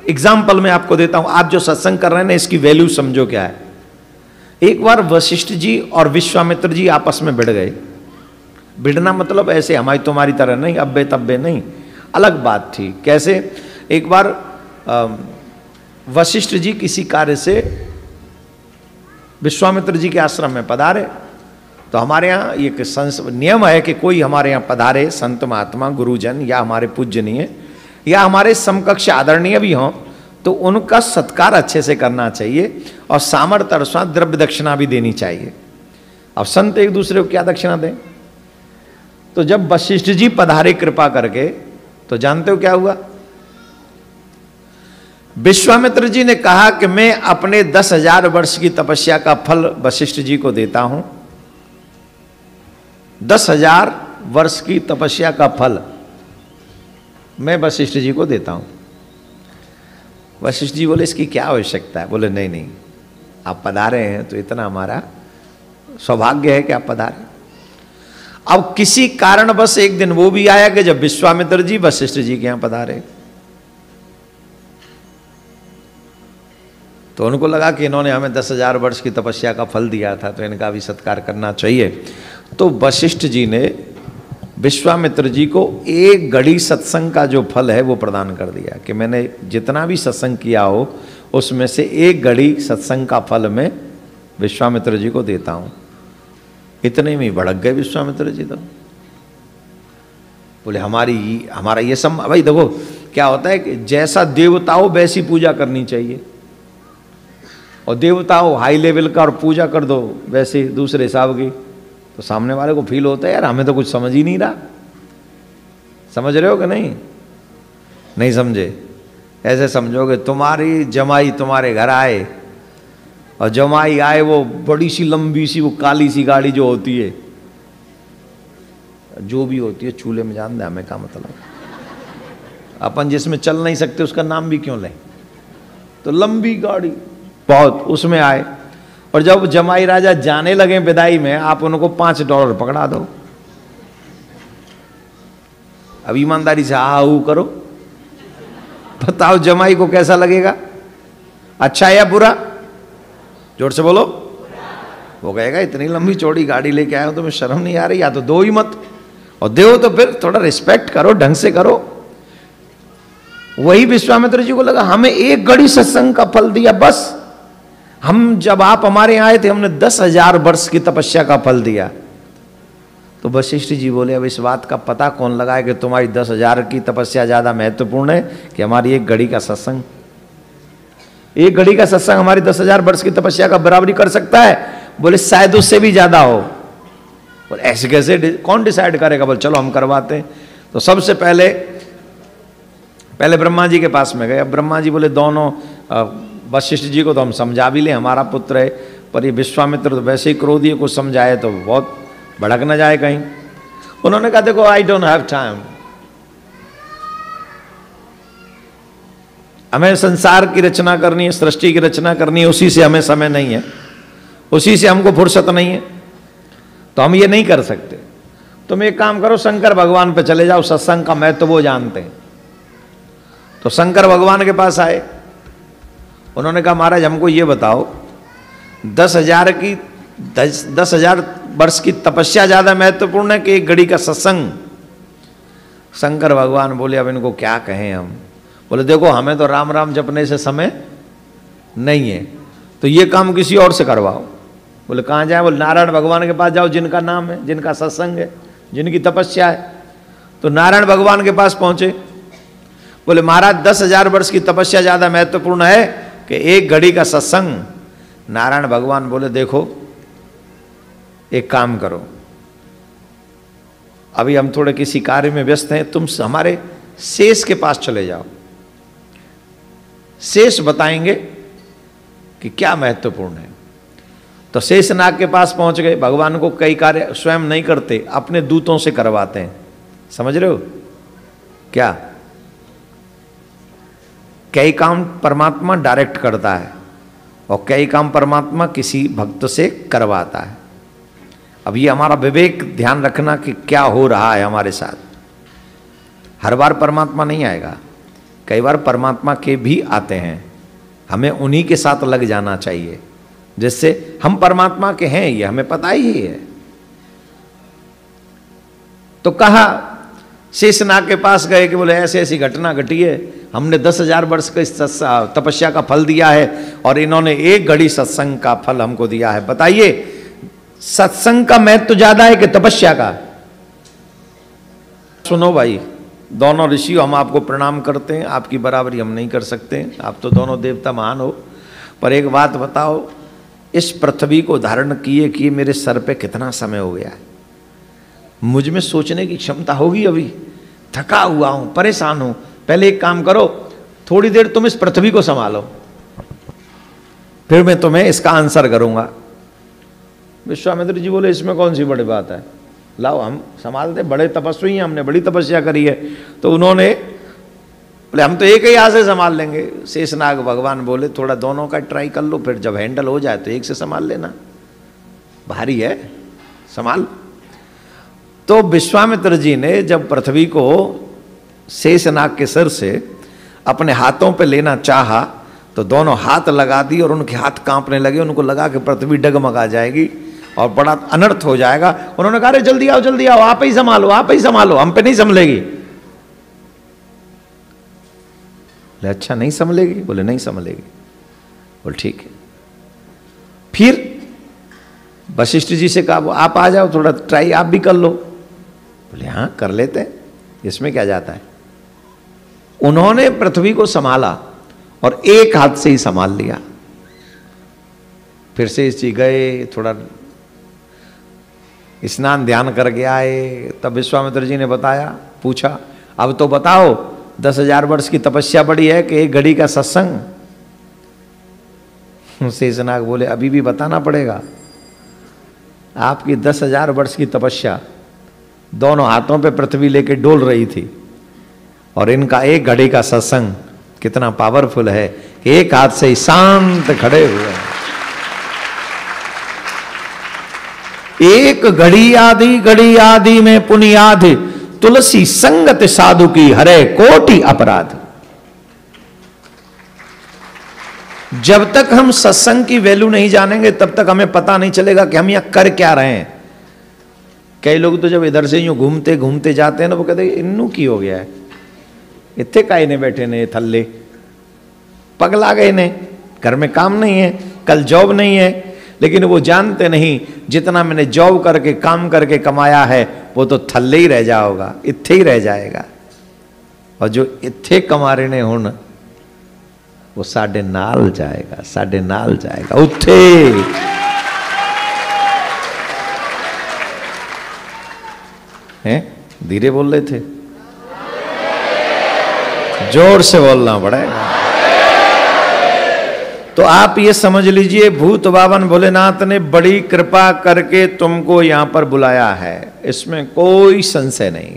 Example मैं आपको देता हूं, आप जो सत्संग कर रहे हैं ना, इसकी वैल्यू समझो क्या है। एक बार वशिष्ठ जी और विश्वामित्र जी आपस में भिड़ गए। भिड़ना मतलब ऐसे हमारी तुम्हारी तरह नहीं, अब्बे तब्बे नहीं, अलग बात थी। कैसे? एक बार वशिष्ठ जी किसी कार्य से विश्वामित्र जी के आश्रम में पधारे। तो हमारे यहाँ ये नियम है कि कोई हमारे यहाँ पधारे, संत महात्मा गुरुजन या हमारे पूजनीय या हमारे समकक्ष आदरणीय भी हों, तो उनका सत्कार अच्छे से करना चाहिए और सामर्थ्य अनुसार द्रव्य दक्षिणा भी देनी चाहिए। अब संत एक दूसरे को क्या दक्षिणा दें? तो जब वशिष्ठ जी पधारे कृपा करके, तो जानते हो क्या हुआ? विश्वामित्र जी ने कहा कि मैं अपने 10,000 वर्ष की तपस्या का फल वशिष्ठ जी को देता हूं। 10,000 वर्ष की तपस्या का फल मैं वशिष्ठ जी को देता हूं। वशिष्ठ जी बोले इसकी क्या आवश्यकता है? बोले नहीं नहीं, आप पधारे हैं तो इतना हमारा सौभाग्य है कि आप पधारे। अब किसी कारणवश एक दिन वो भी आया कि जब विश्वामित्र जी वशिष्ठ जी के यहां पधारे, तो उनको लगा कि इन्होंने हमें 10,000 वर्ष की तपस्या का फल दिया था, तो इनका भी सत्कार करना चाहिए। तो वशिष्ठ जी ने विश्वामित्र जी को एक घड़ी सत्संग का जो फल है वो प्रदान कर दिया कि मैंने जितना भी सत्संग किया हो उसमें से एक घड़ी सत्संग का फल मैं विश्वामित्र जी को देता हूं। इतने में भड़क गए विश्वामित्र जी। तो बोले हमारा ये सब, भाई देखो क्या होता है कि जैसा देवता हो वैसी पूजा करनी चाहिए, और देवता हो हाई लेवल का और पूजा कर दो वैसे दूसरे हिसाब की, तो सामने वाले को फील होता है यार हमें तो कुछ समझ ही नहीं रहा। समझ रहे हो कि नहीं? नहीं समझे? ऐसे समझोगे तुम्हारी जमाई तुम्हारे घर आए, और जमाई आए वो बड़ी सी लंबी सी वो काली सी गाड़ी जो होती है, जो भी होती है चूल्हे में, जान दे हमें क्या मतलब, अपन जिसमें चल नहीं सकते उसका नाम भी क्यों लें, तो लंबी गाड़ी बहुत, उसमें आए। और जब जमाई राजा जाने लगे विदाई में, आप उनको $5 पकड़ा दो। अब ईमानदारी से हा करो, बताओ जमाई को कैसा लगेगा? अच्छा या बुरा? जोर से बोलो। वो कहेगा इतनी लंबी चौड़ी गाड़ी लेके आए हो, तुम्हें शर्म नहीं आ रही? या तो दो ही मत, और दो तो फिर थोड़ा रिस्पेक्ट करो, ढंग से करो। वही विश्वामित्र जी को लगा हमें एक घड़ी सत्संग का फल दिया, बस हम जब आप हमारे यहाँ आए थे हमने 10,000 वर्ष की तपस्या का फल दिया। तो वशिष्ठ जी बोले अब इस बात का पता कौन लगाए कि तुम्हारी 10,000 की तपस्या ज्यादा महत्वपूर्ण है कि हमारी एक घड़ी का सत्संग? एक घड़ी का सत्संग हमारी 10,000 वर्ष की तपस्या का बराबरी कर सकता है? बोले शायद उससे भी ज्यादा हो। बोले ऐसे कैसे, कौन डिसाइड करेगा? बोले चलो हम करवाते हैं। तो सबसे पहले ब्रह्मा जी के पास में गए। अब ब्रह्मा जी बोले दोनों, वशिष्ठ जी को तो हम समझा भी लें, हमारा पुत्र है, पर ये विश्वामित्र तो वैसे ही क्रोधी है, कुछ समझाए तो बहुत भड़क न जाए कहीं। उन्होंने कहा देखो आई डोंट हैव टाइम, हमें संसार की रचना करनी है, सृष्टि की रचना करनी है, उसी से हमें समय नहीं है, उसी से हमको फुर्सत नहीं है, तो हम ये नहीं कर सकते। तुम एक काम करो, शंकर भगवान पे चले जाओ, सत्संग का महत्व वो जानते हैं। तो शंकर भगवान के पास आए। उन्होंने कहा महाराज हमको ये बताओ 10,000 वर्ष की तपस्या ज्यादा महत्वपूर्ण है कि एक घड़ी का सत्संग? शंकर भगवान बोले अब इनको क्या कहें हम। बोले देखो हमें तो राम राम जपने से समय नहीं है, तो ये काम किसी और से करवाओ। बोले कहाँ जाए? बोले नारायण भगवान के पास जाओ, जिनका नाम है, जिनका सत्संग है, जिनकी तपस्या है। तो नारायण भगवान के पास पहुंचे। बोले महाराज 10,000 वर्ष की तपस्या ज्यादा महत्वपूर्ण है कि एक घड़ी का सत्संग? नारायण भगवान बोले देखो एक काम करो, अभी हम थोड़े किसी कार्य में व्यस्त हैं, तुम हमारे शेष के पास चले जाओ, शेष बताएंगे कि क्या महत्वपूर्ण है। तो शेषनाग के पास पहुंच गए। भगवान को कई कार्य स्वयं नहीं करते, अपने दूतों से करवाते हैं। समझ रहे हो क्या? कई काम परमात्मा डायरेक्ट करता है और कई काम परमात्मा किसी भक्त से करवाता है। अब ये हमारा विवेक ध्यान रखना कि क्या हो रहा है हमारे साथ। हर बार परमात्मा नहीं आएगा, कई बार परमात्मा के भी आते हैं, हमें उन्हीं के साथ लग जाना चाहिए, जिससे हम परमात्मा के हैं ये हमें पता ही है। तो कहा, शेषनाग के पास गए कि बोले ऐसे ऐसी घटना घटी है, हमने 10,000 वर्ष का इस तपस्या का फल दिया है और इन्होंने 1 घड़ी सत्संग का फल हमको दिया है, बताइए सत्संग का महत्व ज्यादा है कि तपस्या का? सुनो भाई, दोनों ऋषि हम आपको प्रणाम करते हैं, आपकी बराबरी हम नहीं कर सकते, आप तो दोनों देवता महान हो, पर एक बात बताओ, इस पृथ्वी को धारण किए किए मेरे सर पे कितना समय हो गया है? मुझ में सोचने की क्षमता होगी अभी? थका हुआ हूं, परेशान हूं। पहले एक काम करो, थोड़ी देर तुम इस पृथ्वी को संभालो, फिर मैं तुम्हें इसका आंसर करूंगा। विश्वामित्र जी बोले इसमें कौन सी बड़ी बात है, लाओ हम संभालते, बड़े तपस्वी हैं, हमने बड़ी तपस्या करी है। तो उन्होंने बोले हम तो एक ही हाथ से संभाल लेंगे। शेषनाग भगवान बोले थोड़ा दोनों का ट्राई कर लो, फिर जब हैंडल हो जाए तो एक से संभाल लेना, भारी है संभाल। तो विश्वामित्र जी ने जब पृथ्वी को शेषनाग के सिर से अपने हाथों पे लेना चाहा तो दोनों हाथ लगा दी और उनके हाथ कांपने लगे, उनको लगा कि पृथ्वी डगमगा जाएगी और बड़ा अनर्थ हो जाएगा। उन्होंने कहा अरे जल्दी आओ, आप ही संभालो, आप ही संभालो, हम पे नहीं संभलेगी। बोले अच्छा नहीं संभलेगी? बोले नहीं संभलेगी। बोले ठीक है। फिर वशिष्ठ जी से कहा आप आ जाओ, थोड़ा ट्राई आप भी कर लो। बोले हाँ कर लेते हैं, इसमें क्या जाता है। उन्होंने पृथ्वी को संभाला और एक हाथ से ही संभाल लिया। फिर से इसी गए, थोड़ा स्नान ध्यान करके आए, तब विश्वामित्र जी ने बताया, पूछा अब तो बताओ 10,000 वर्ष की तपस्या बड़ी है कि 1 घड़ी का सत्संग? शेषनाग बोले अभी भी बताना पड़ेगा। आपकी 10,000 वर्ष की तपस्या दोनों हाथों पे पृथ्वी लेके डोल रही थी और इनका 1 घड़ी का सत्संग कितना पावरफुल है कि एक हाथ से ही शांत खड़े हुए हैं। 1 घड़ी आदि में पुनियाद, तुलसी संगत साधु की हरे कोटि अपराध। जब तक हम सत्संग की वैल्यू नहीं जानेंगे तब तक हमें पता नहीं चलेगा कि हम यहां कर क्या रहे हैं। कई लोग तो जब इधर से यूं घूमते घूमते जाते हैं ना, वो कहते हैं इन्नू की हो गया है, इतने काई ने बैठे ने थल्ले, पगला गए ने, घर में काम नहीं है, कल जॉब नहीं है। लेकिन वो जानते नहीं जितना मैंने जॉब करके काम करके कमाया है वो तो थल्ले ही रह जाओगा, इत्थे ही रह जाएगा, और जो इत्थे कमा रहे ने हुन वो साढ़े नाल जाएगा, साढ़े नाल जाएगा उत्थे। हैं धीरे बोल रहे थे, जोर से बोलना पड़ेगा। तो आप ये समझ लीजिए भूत बावन भोलेनाथ ने बड़ी कृपा करके तुमको यहां पर बुलाया है, इसमें कोई संशय नहीं।